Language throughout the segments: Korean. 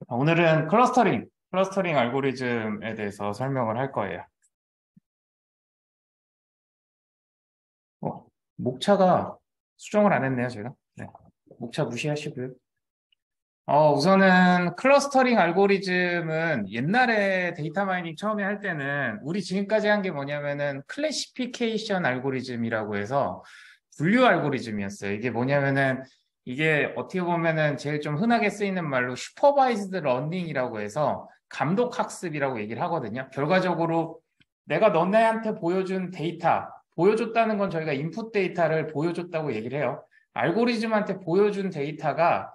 오늘은 클러스터링 알고리즘에 대해서 설명을 할 거예요. 목차가 수정을 안 했네요, 제가. 네. 목차 무시하시고요. 우선은 클러스터링 알고리즘은 옛날에 데이터 마이닝 처음에 할 때는 우리 지금까지 한 게 뭐냐면은 클래시피케이션 알고리즘이라고 해서 분류 알고리즘이었어요. 이게 뭐냐면은 이게 어떻게 보면은 제일 좀 흔하게 쓰이는 말로 슈퍼바이즈드 러닝이라고 해서 감독 학습이라고 얘기를 하거든요. 결과적으로 내가 너네한테 보여준 데이터, 보여줬다는 건 저희가 인풋 데이터를 보여줬다고 얘기를 해요. 알고리즘한테 보여준 데이터가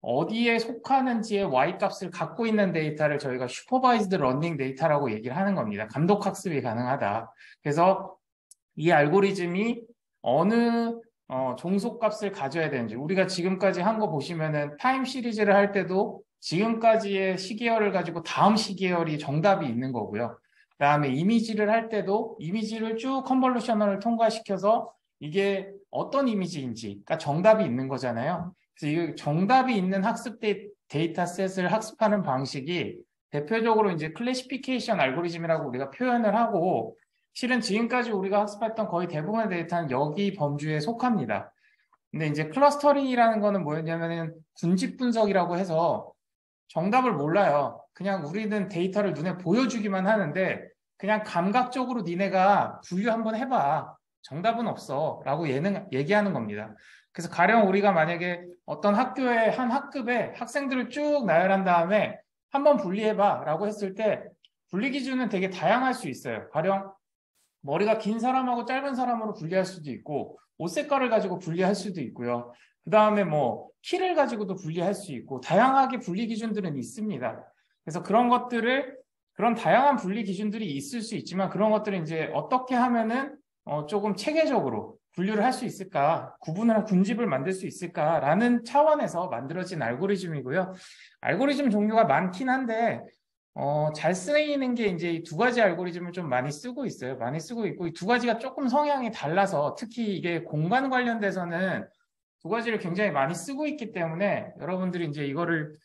어디에 속하는지의 y-값을 갖고 있는 데이터를 저희가 슈퍼바이즈드 러닝 데이터라고 얘기를 하는 겁니다. 감독 학습이 가능하다. 그래서 이 알고리즘이 어느 종속값을 가져야 되는지 우리가 지금까지 한 거 보시면은 타임 시리즈를 할 때도 지금까지의 시계열을 가지고 다음 시계열이 정답이 있는 거고요. 그다음에 이미지를 할 때도 이미지를 쭉 컨볼루셔널을 통과시켜서 이게 어떤 이미지인지가 정답이 있는 거잖아요. 그래서 이 정답이 있는 학습 데이터셋을 학습하는 방식이 대표적으로 이제 클래시피케이션 알고리즘이라고 우리가 표현을 하고 실은 지금까지 우리가 학습했던 거의 대부분의 데이터는 여기 범주에 속합니다. 근데 이제 클러스터링이라는 거는 뭐였냐면은 군집 분석이라고 해서 정답을 몰라요. 그냥 우리는 데이터를 눈에 보여주기만 하는데 그냥 감각적으로 니네가 분류 한번 해봐. 정답은 없어. 라고 얘기하는 겁니다. 그래서 가령 우리가 만약에 어떤 학교의 한 학급에 학생들을 쭉 나열한 다음에 한번 분리해봐. 라고 했을 때 분리 기준은 되게 다양할 수 있어요. 가령 머리가 긴 사람하고 짧은 사람으로 분리할 수도 있고 옷 색깔을 가지고 분리할 수도 있고요. 그 다음에 뭐 키를 가지고도 분리할 수 있고 다양하게 분리 기준들은 있습니다. 그래서 그런 다양한 분리 기준들이 있을 수 있지만 그런 것들을 이제 어떻게 하면은 조금 체계적으로 분류를 할 수 있을까, 군집을 만들 수 있을까라는 차원에서 만들어진 알고리즘이고요. 알고리즘 종류가 많긴 한데 잘 쓰이는 게 이제 이 두 가지 알고리즘을 좀 많이 쓰고 있어요. 많이 쓰고 있고, 이 두 가지가 조금 성향이 달라서 특히 이게 공간 관련돼서는 두 가지를 굉장히 많이 쓰고 있기 때문에 여러분들이 이제 이거를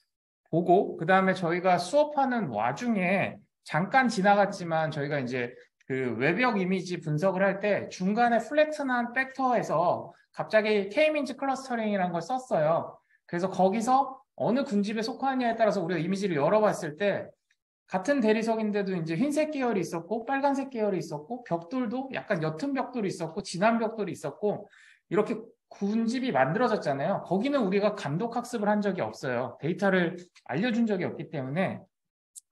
보고, 그 다음에 저희가 수업하는 와중에 잠깐 지나갔지만 저희가 이제 그 외벽 이미지 분석을 할 때 중간에 플래튼한 팩터에서 갑자기 K-민즈 클러스터링이라는 걸 썼어요. 그래서 거기서 어느 군집에 속하느냐에 따라서 우리가 이미지를 열어봤을 때 같은 대리석인데도 이제 흰색 계열이 있었고 빨간색 계열이 있었고 벽돌도 약간 옅은 벽돌이 있었고 진한 벽돌이 있었고 이렇게 군집이 만들어졌잖아요. 거기는 우리가 감독 학습을 한 적이 없어요. 데이터를 알려준 적이 없기 때문에.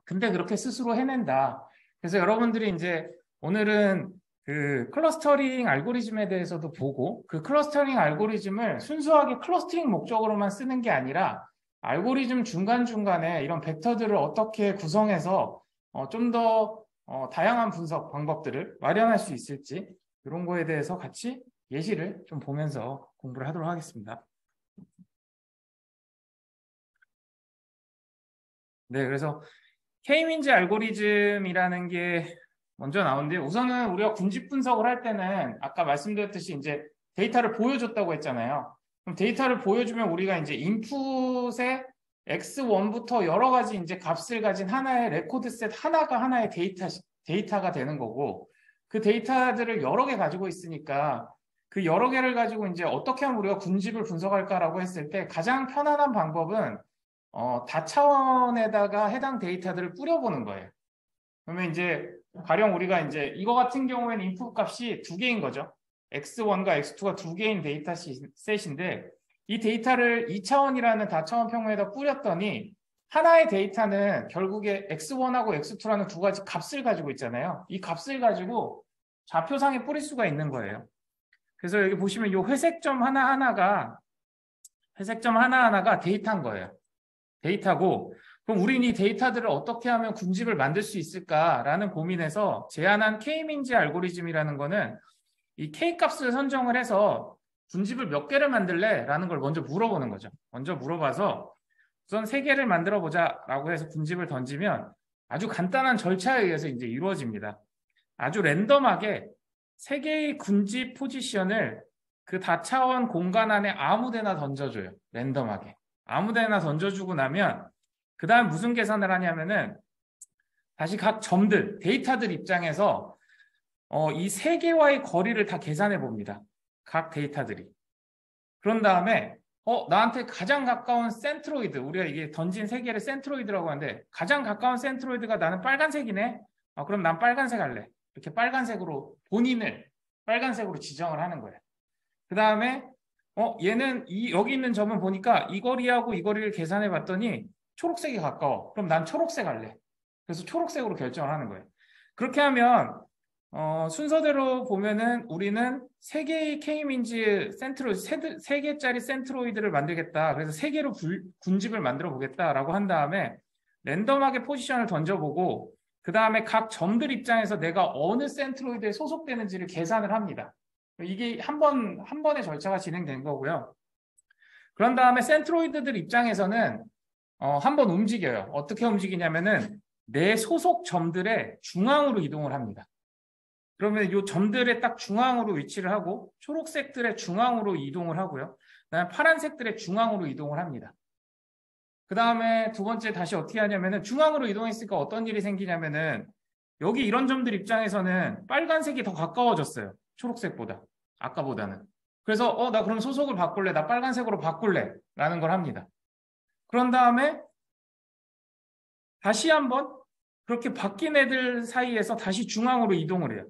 근데 그렇게 스스로 해낸다. 그래서 여러분들이 이제 오늘은 그 클러스터링 알고리즘에 대해서도 보고 그 클러스터링 알고리즘을 순수하게 클러스터링 목적으로만 쓰는 게 아니라 알고리즘 중간중간에 이런 벡터들을 어떻게 구성해서 좀 더 다양한 분석 방법들을 마련할 수 있을지 이런 거에 대해서 같이 예시를 좀 보면서 공부를 하도록 하겠습니다. 네, 그래서 K-민즈 알고리즘이라는 게 먼저 나오는데 우선은 우리가 군집 분석을 할 때는 아까 말씀드렸듯이 이제 데이터를 보여줬다고 했잖아요. 그럼 데이터를 보여주면 우리가 이제 인풋에 X1부터 여러 가지 이제 값을 가진 하나의 레코드 셋 하나가 하나의 데이터가 되는 거고 그 데이터들을 여러 개 가지고 있으니까 그 여러 개를 가지고 이제 어떻게 하면 우리가 군집을 분석할까라고 했을 때 가장 편안한 방법은 다차원에다가 해당 데이터들을 뿌려보는 거예요. 그러면 이제 가령 우리가 이제 이거 같은 경우에는 인풋 값이 두 개인 거죠. X1과 X2가 두 개인 데이터 셋인데 이 데이터를 2차원이라는 다차원 평면에다 뿌렸더니 하나의 데이터는 결국에 X1하고 X2라는 두 가지 값을 가지고 있잖아요. 이 값을 가지고 좌표상에 뿌릴 수가 있는 거예요. 그래서 여기 보시면 이 회색점 하나하나가 데이터인 거예요. 데이터고 그럼 우리는 이 데이터들을 어떻게 하면 군집을 만들 수 있을까라는 고민에서 제안한 K-민즈 알고리즘이라는 거는 이 K-값을 선정을 해서 군집을 몇 개를 만들래? 라는 걸 먼저 물어보는 거죠. 먼저 물어봐서 우선 세 개를 만들어 보자라고 해서 군집을 던지면 아주 간단한 절차에 의해서 이제 이루어집니다. 아주 랜덤하게 세 개의 군집 포지션을 그 다차원 공간 안에 아무 데나 던져줘요. 랜덤하게. 아무 데나 던져주고 나면 그 다음 무슨 계산을 하냐면은 다시 각 점들, 데이터들 입장에서 이 세 개와의 거리를 다 계산해 봅니다. 각 데이터들이. 그런 다음에 나한테 가장 가까운 센트로이드, 우리가 이게 던진 세 개를 센트로이드라고 하는데 가장 가까운 센트로이드가 나는 빨간색이네. 그럼 난 빨간색 할래. 이렇게 빨간색으로 본인을 빨간색으로 지정을 하는 거예요. 그 다음에 얘는 여기 있는 점은 보니까 이 거리하고 이 거리를 계산해 봤더니 초록색이 가까워. 그럼 난 초록색 할래. 그래서 초록색으로 결정을 하는 거예요. 그렇게 하면 순서대로 보면은 우리는 세 개의 K민즈 센트로이드, 세 개짜리 센트로이드를 만들겠다. 그래서 세 개로 군집을 만들어 보겠다라고 한 다음에 랜덤하게 포지션을 던져보고 그 다음에 각 점들 입장에서 내가 어느 센트로이드에 소속되는지를 계산을 합니다. 이게 한 번의 절차가 진행된 거고요. 그런 다음에 센트로이드들 입장에서는 한번 움직여요. 어떻게 움직이냐면은 내 소속 점들의 중앙으로 이동을 합니다. 그러면 이 점들의 딱 중앙으로 위치를 하고 초록색들의 중앙으로 이동을 하고요. 그다음에 파란색들의 중앙으로 이동을 합니다. 그 다음에 두 번째 다시 어떻게 하냐면은 중앙으로 이동했으니까 어떤 일이 생기냐면은 여기 이런 점들 입장에서는 빨간색이 더 가까워졌어요. 초록색보다. 아까보다는. 그래서 나 그럼 소속을 바꿀래. 나 빨간색으로 바꿀래. 라는 걸 합니다. 그런 다음에 다시 한번 그렇게 바뀐 애들 사이에서 다시 중앙으로 이동을 해요.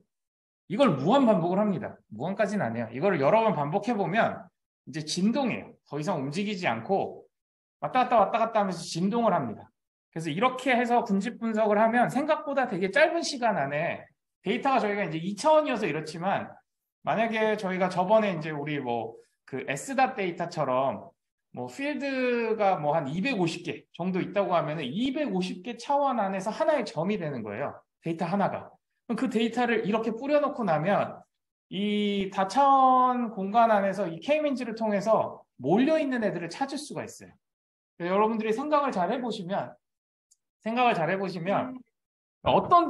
이걸 무한 반복을 합니다. 무한까지는 안 해요. 이걸 여러 번 반복해보면 이제 진동해요. 더 이상 움직이지 않고 왔다 갔다 하면서 진동을 합니다. 그래서 이렇게 해서 군집 분석을 하면 생각보다 되게 짧은 시간 안에 데이터가 저희가 이제 2차원이어서 이렇지만 만약에 저희가 저번에 이제 우리 그 S닷 데이터처럼 필드가 한 250개 정도 있다고 하면은 250개 차원 안에서 하나의 점이 되는 거예요. 데이터 하나가. 그럼 그 데이터를 이렇게 뿌려놓고 나면 이 다차원 공간 안에서 이 K민즈를 통해서 몰려있는 애들을 찾을 수가 있어요. 여러분들이 생각을 잘 해보시면 어떤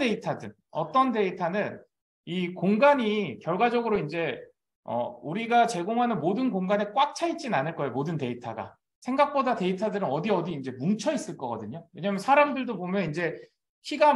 데이터는 이 공간이 결과적으로 이제 우리가 제공하는 모든 공간에 꽉 차 있진 않을 거예요. 모든 데이터가. 생각보다 데이터들은 어디 이제 뭉쳐 있을 거거든요. 왜냐하면 사람들도 보면 이제 키가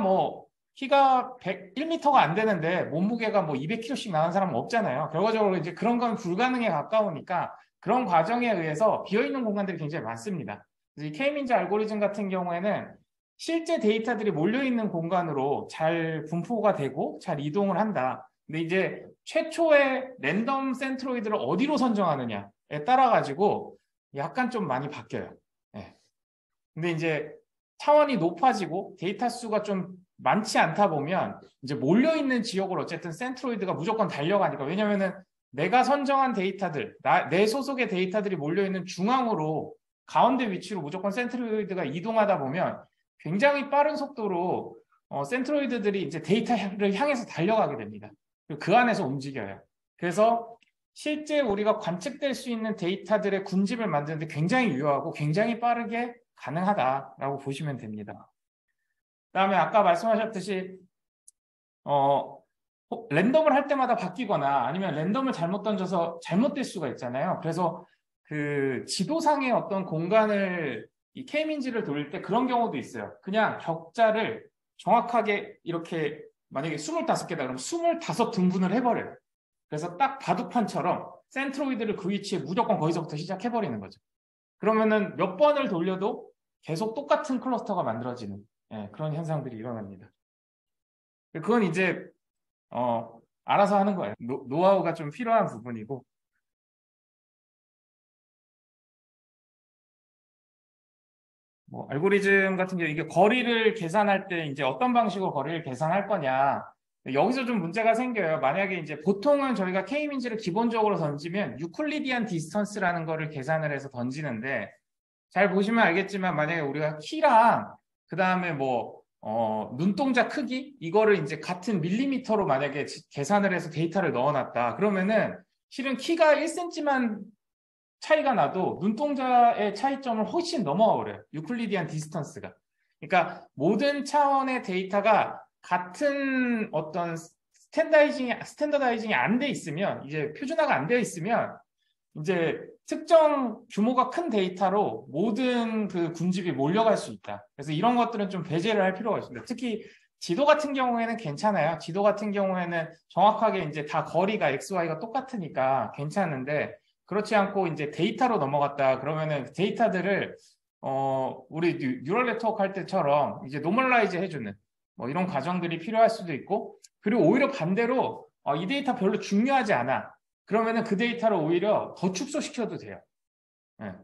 1m가 안 되는데 몸무게가 200kg씩 나가는 사람은 없잖아요. 결과적으로 이제 그런 건 불가능에 가까우니까 그런 과정에 의해서 비어있는 공간들이 굉장히 많습니다. 그래서 이 K민즈 알고리즘 같은 경우에는 실제 데이터들이 몰려있는 공간으로 잘 분포가 되고 잘 이동을 한다. 근데 이제 최초의 랜덤 센트로이드를 어디로 선정하느냐에 따라 가지고 약간 좀 많이 바뀌어요. 네. 근데 이제 차원이 높아지고 데이터 수가 좀 많지 않다 보면 이제 몰려있는 지역으로 어쨌든 센트로이드가 무조건 달려가니까. 왜냐면은 내가 선정한 데이터들, 내 소속의 데이터들이 몰려있는 중앙으로 가운데 위치로 무조건 센트로이드가 이동하다 보면 굉장히 빠른 속도로 센트로이드들이 이제 데이터를 향해서 달려가게 됩니다. 그 안에서 움직여요. 그래서 실제 우리가 관측될 수 있는 데이터들의 군집을 만드는데 굉장히 유효하고 굉장히 빠르게 가능하다라고 보시면 됩니다. 그다음에 아까 말씀하셨듯이 랜덤을 할 때마다 바뀌거나 아니면 랜덤을 잘못 던져서 잘못될 수가 있잖아요. 그래서 그 지도상의 어떤 공간을 이 K민즈를 돌릴 때 그런 경우도 있어요. 그냥 격자를 정확하게 이렇게 만약에 25개다 그러면 25등분을 해버려요. 그래서 딱 바둑판처럼 센트로이드를 그 위치에 무조건 거기서부터 시작해버리는 거죠. 그러면은 몇 번을 돌려도 계속 똑같은 클러스터가 만들어지는 그런 현상들이 일어납니다. 그건 이제 알아서 하는 거예요. 노하우가 좀 필요한 부분이고. 알고리즘 같은 경우 이게 거리를 계산할 때 이제 어떤 방식으로 거리를 계산할 거냐. 여기서 좀 문제가 생겨요. 만약에 이제 보통은 저희가 K민즈를 기본적으로 던지면 유클리디안 디스턴스라는 거를 계산을 해서 던지는데 잘 보시면 알겠지만 만약에 우리가 키랑 그 다음에 눈동자 크기 이거를 이제 같은 밀리미터로 만약에 계산을 해서 데이터를 넣어놨다. 그러면은 실은 키가 1cm만 차이가 나도 눈동자의 차이점을 훨씬 넘어가 버려요. 유클리디안 디스턴스가. 그러니까 모든 차원의 데이터가 같은 어떤 스탠다이징이 안 돼 있으면 이제 표준화가 안 되어 있으면 이제 특정 규모가 큰 데이터로 모든 그 군집이 몰려갈 수 있다. 그래서 이런 것들은 좀 배제를 할 필요가 있습니다. 특히 지도 같은 경우에는 괜찮아요. 지도 같은 경우에는 정확하게 이제 다 거리가 XY가 똑같으니까 괜찮은데 그렇지 않고 이제 데이터로 넘어갔다 그러면은 데이터들을 우리 뉴럴 네트워크 할 때처럼 이제 노멀라이즈 해주는 뭐 이런 과정들이 필요할 수도 있고 그리고 오히려 반대로 이 데이터 별로 중요하지 않아. 그러면은 그 데이터를 오히려 더 축소시켜도 돼요. 예.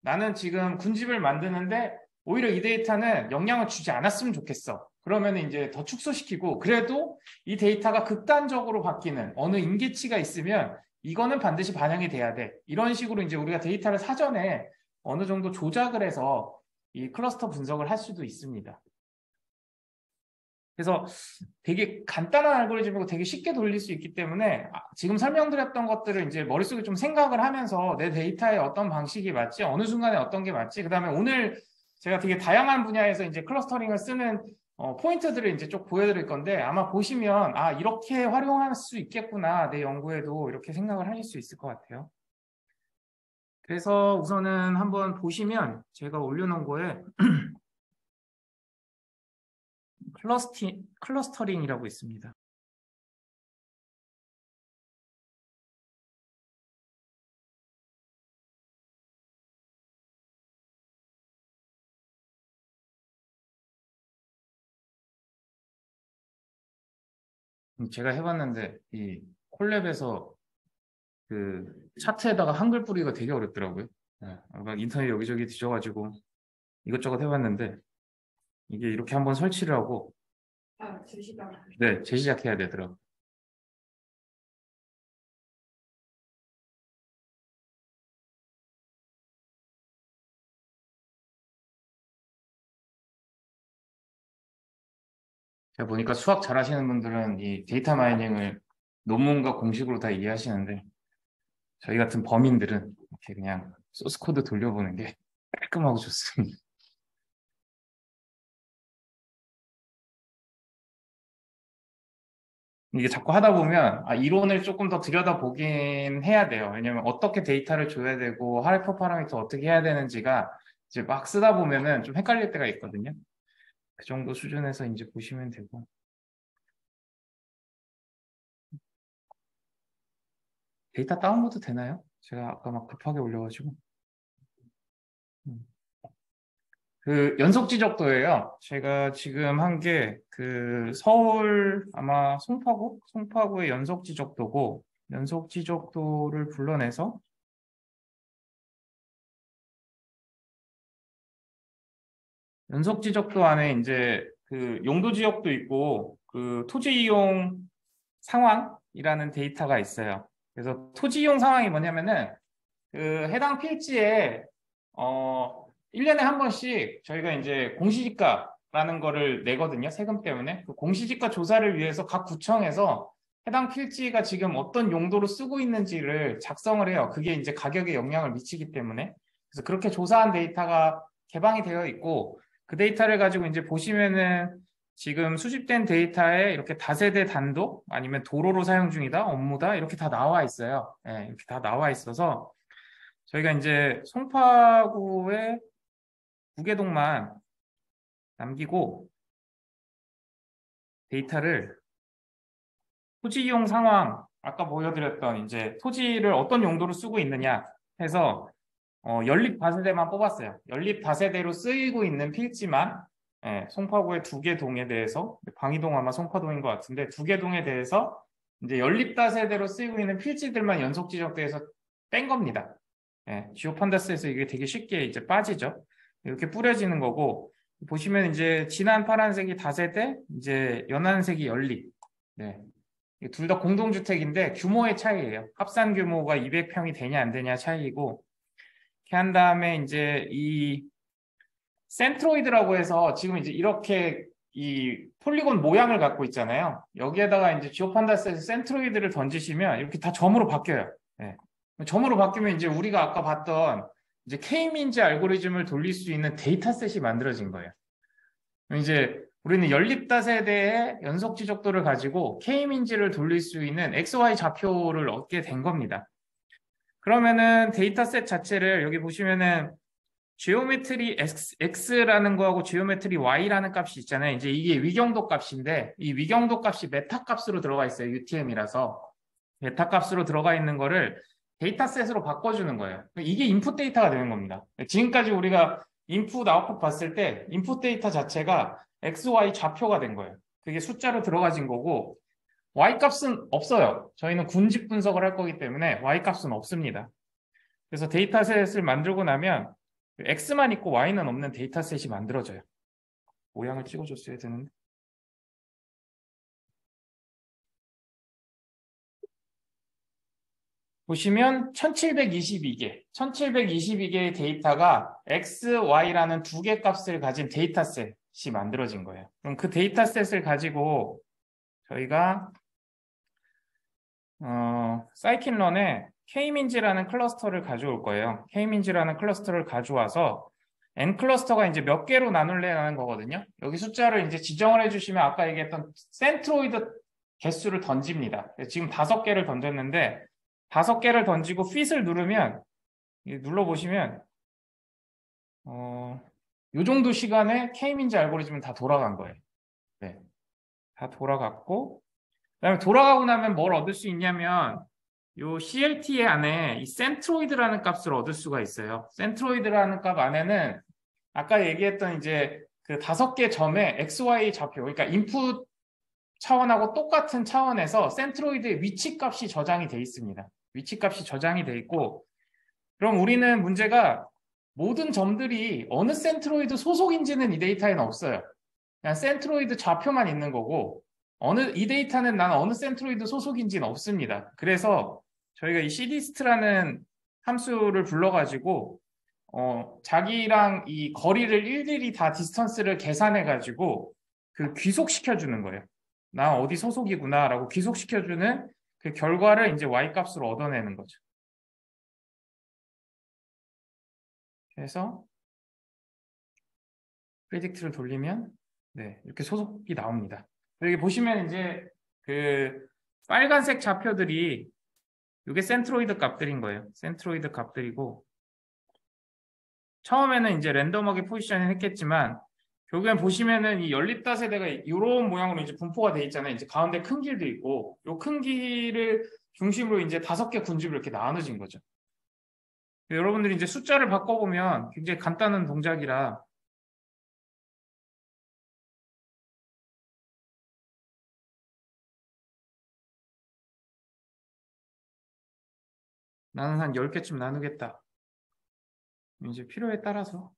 나는 지금 군집을 만드는데 오히려 이 데이터는 영향을 주지 않았으면 좋겠어. 그러면 이제 더 축소시키고 그래도 이 데이터가 극단적으로 바뀌는 어느 임계치가 있으면 이거는 반드시 반영이 돼야 돼. 이런 식으로 이제 우리가 데이터를 사전에 어느 정도 조작을 해서 이 클러스터 분석을 할 수도 있습니다. 그래서 되게 간단한 알고리즘이고 되게 쉽게 돌릴 수 있기 때문에 지금 설명드렸던 것들을 이제 머릿속에 좀 생각을 하면서 내 데이터에 어떤 방식이 맞지, 어느 순간에 어떤 게 맞지, 그 다음에 오늘 제가 되게 다양한 분야에서 이제 클러스터링을 쓰는 포인트들을 이제 쭉 보여드릴 건데 아마 보시면 이렇게 활용할 수 있겠구나, 내 연구에도 이렇게 생각을 하실 수 있을 것 같아요. 그래서 우선은 한번 보시면 제가 올려놓은 거에 클러스터링이라고 있습니다. 제가 해봤는데 이 콜랩에서 그 차트에다가 한글 뿌리기가 되게 어렵더라고요. 네, 막 인터넷 여기저기 뒤져가지고 이것저것 해봤는데 이게 이렇게 한번 설치를 하고 네, 재시작해야 되더라고요. 제가 보니까 수학 잘하시는 분들은 이 데이터 마이닝을 논문과 공식으로 다 이해하시는데 저희 같은 범인들은 이렇게 그냥 소스 코드 돌려보는 게 깔끔하고 좋습니다. 이게 자꾸 하다 보면 이론을 조금 더 들여다보긴 해야 돼요. 왜냐면 어떻게 데이터를 줘야 되고 하이퍼 파라미터 어떻게 해야 되는지가 이제 막 쓰다 보면은 좀 헷갈릴 때가 있거든요. 그 정도 수준에서 이제 보시면 되고. 데이터 다운로드 되나요? 제가 아까 막 급하게 올려가지고. 음. 그 연속 지적도예요. 제가 지금 한 게 그 서울 아마 송파구의 연속 지적도고 연속 지적도를 불러내서 연속 지적도 안에 이제 그 용도 지역도 있고 그 토지 이용 상황이라는 데이터가 있어요. 그래서 토지 이용 상황이 뭐냐면은 그 해당 필지에 1년에 한 번씩 저희가 이제 공시지가라는 거를 내거든요. 세금 때문에. 그 공시지가 조사를 위해서 각 구청에서 해당 필지가 지금 어떤 용도로 쓰고 있는지를 작성을 해요. 그게 이제 가격에 영향을 미치기 때문에. 그래서 그렇게 조사한 데이터가 개방이 되어 있고 그 데이터를 가지고 이제 보시면은 지금 수집된 데이터에 이렇게 다세대 단독 아니면 도로로 사용 중이다, 업무다 이렇게 다 나와 있어요. 네, 이렇게 다 나와 있어서 저희가 이제 송파구의 무개동만 남기고 데이터를 토지 이용 상황 아까 보여드렸던 이제 토지를 어떤 용도로 쓰고 있느냐 해서 연립 다세대만 뽑았어요. 연립 다세대로 쓰이고 있는 필지만 송파구의 2개 동에 대해서 방이동 아마 송파동인 것 같은데 2개 동에 대해서 이제 연립 다세대로 쓰이고 있는 필지들만 연속 지적돼서 뺀 겁니다. 지오판다스에서 이게 되게 쉽게 이제 빠지죠. 이렇게 뿌려지는 거고 보시면 이제 진한 파란색이 다세대, 이제 연한색이 연립. 네. 둘 다 공동주택인데 규모의 차이예요. 합산 규모가 200평이 되냐 안 되냐 차이고 이렇게 한 다음에 이제 이 센트로이드라고 해서 지금 이제 이렇게 이 폴리곤 모양을 갖고 있잖아요. 여기에다가 이제 지오판다스에서 센트로이드를 던지시면 이렇게 다 점으로 바뀌어요. 네. 점으로 바뀌면 이제 우리가 아까 봤던 이제 K민지 알고리즘을 돌릴 수 있는 데이터셋이 만들어진 거예요. 이제 우리는 연립다세대의 연속 지적도를 가지고 K민지를 돌릴 수 있는 XY 좌표를 얻게 된 겁니다. 그러면은 데이터셋 자체를 여기 보시면은 geometry x라는 거하고 geometry y라는 값이 있잖아요. 이제 이게 위경도 값인데 이 위경도 값이 메타 값으로 들어가 있어요. UTM이라서 메타 값으로 들어가 있는 거를 데이터셋으로 바꿔주는 거예요. 이게 인풋 데이터가 되는 겁니다. 지금까지 우리가 인풋 아웃풋 봤을 때 인풋 데이터 자체가 x, y 좌표가 된 거예요. 그게 숫자로 들어가진 거고 y 값은 없어요. 저희는 군집 분석을 할 거기 때문에 y 값은 없습니다. 그래서 데이터셋을 만들고 나면 x만 있고 y는 없는 데이터셋이 만들어져요. 모양을 찍어줬어야 되는데. 보시면 1722개의 데이터가 x, y라는 두 개 값을 가진 데이터셋이 만들어진 거예요. 그럼 그 데이터셋을 가지고 저희가 사이킨런에 K민지라는 클러스터를 가져올 거예요. K민지라는 클러스터를 가져와서 N 클러스터가 이제 몇 개로 나눌래라는 거거든요. 여기 숫자를 이제 지정을 해주시면 아까 얘기했던 센트로이드 개수를 던집니다. 지금 5개를 던졌는데 5개를 던지고 fit을 누르면 눌러보시면 이 정도 시간에 K민지 알고리즘은 다 돌아간 거예요. 네, 다 돌아갔고 그다음에 돌아가고 나면 뭘 얻을 수 있냐면 요 CLT 안에 이 센트로이드라는 값을 얻을 수가 있어요. 센트로이드라는 값 안에는 아까 얘기했던 이제 그 5개 점의 XY 좌표, 그러니까 인풋 차원하고 똑같은 차원에서 센트로이드의 위치 값이 저장이 돼 있습니다. 위치 값이 저장이 돼 있고, 그럼 우리는 문제가 모든 점들이 어느 센트로이드 소속인지는 이 데이터에는 없어요. 그냥 센트로이드 좌표만 있는 거고, 이 데이터는 난 어느 센트로이드 소속인지는 없습니다. 그래서 저희가 이 cdist라는 함수를 불러가지고 자기랑 이 거리를 일일이 다 디스턴스를 계산해가지고 그 귀속시켜주는 거예요. 나 어디 소속이구나 라고 귀속시켜주는 그 결과를 이제 y-값으로 얻어내는 거죠. 그래서 프리딕트를 돌리면 네, 이렇게 소속이 나옵니다. 여기 보시면 이제 그 빨간색 좌표들이 이게 센트로이드 값들인 거예요. 센트로이드 값들이고 처음에는 이제 랜덤하게 포지셔닝 했겠지만 결국엔 보시면은 이 연립다 세대가 이런 모양으로 이제 분포가 돼 있잖아요. 이제 가운데 큰 길도 있고 이 큰 길을 중심으로 이제 5개 군집으로 이렇게 나눠진 거죠. 여러분들이 이제 숫자를 바꿔보면 굉장히 간단한 동작이라 나는 한 10개쯤 나누겠다. 이제 필요에 따라서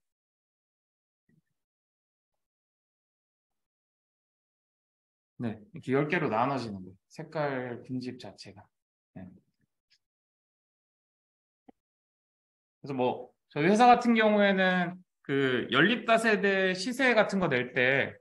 네, 이렇게 10개로 나눠지는 거예요. 색깔 군집 자체가. 네. 그래서 뭐 저희 회사 같은 경우에는 그 연립다세대 시세 같은 거 낼 때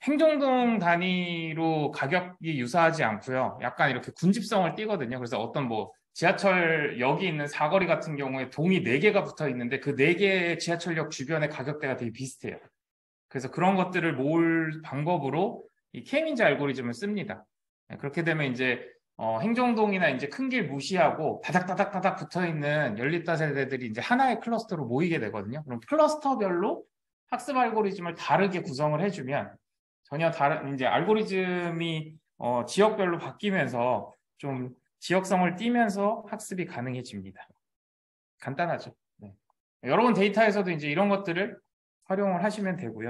행정동 단위로 가격이 유사하지 않고요. 약간 이렇게 군집성을 띠거든요. 그래서 어떤 뭐 지하철역이 있는 사거리 같은 경우에 동이 4개가 붙어 있는데 그 4개의 지하철역 주변의 가격대가 되게 비슷해요. 그래서 그런 것들을 모을 방법으로 이 K민지 알고리즘을 씁니다. 그렇게 되면 이제 행정동이나 이제 큰 길 무시하고 다닥다닥다닥 붙어 있는 연립다세대들이 이제 하나의 클러스터로 모이게 되거든요. 그럼 클러스터별로 학습 알고리즘을 다르게 구성을 해주면 전혀 다른 이제 알고리즘이 지역별로 바뀌면서 좀 지역성을 띠면서 학습이 가능해집니다. 간단하죠. 네. 여러분 데이터에서도 이제 이런 것들을 활용을 하시면 되고요.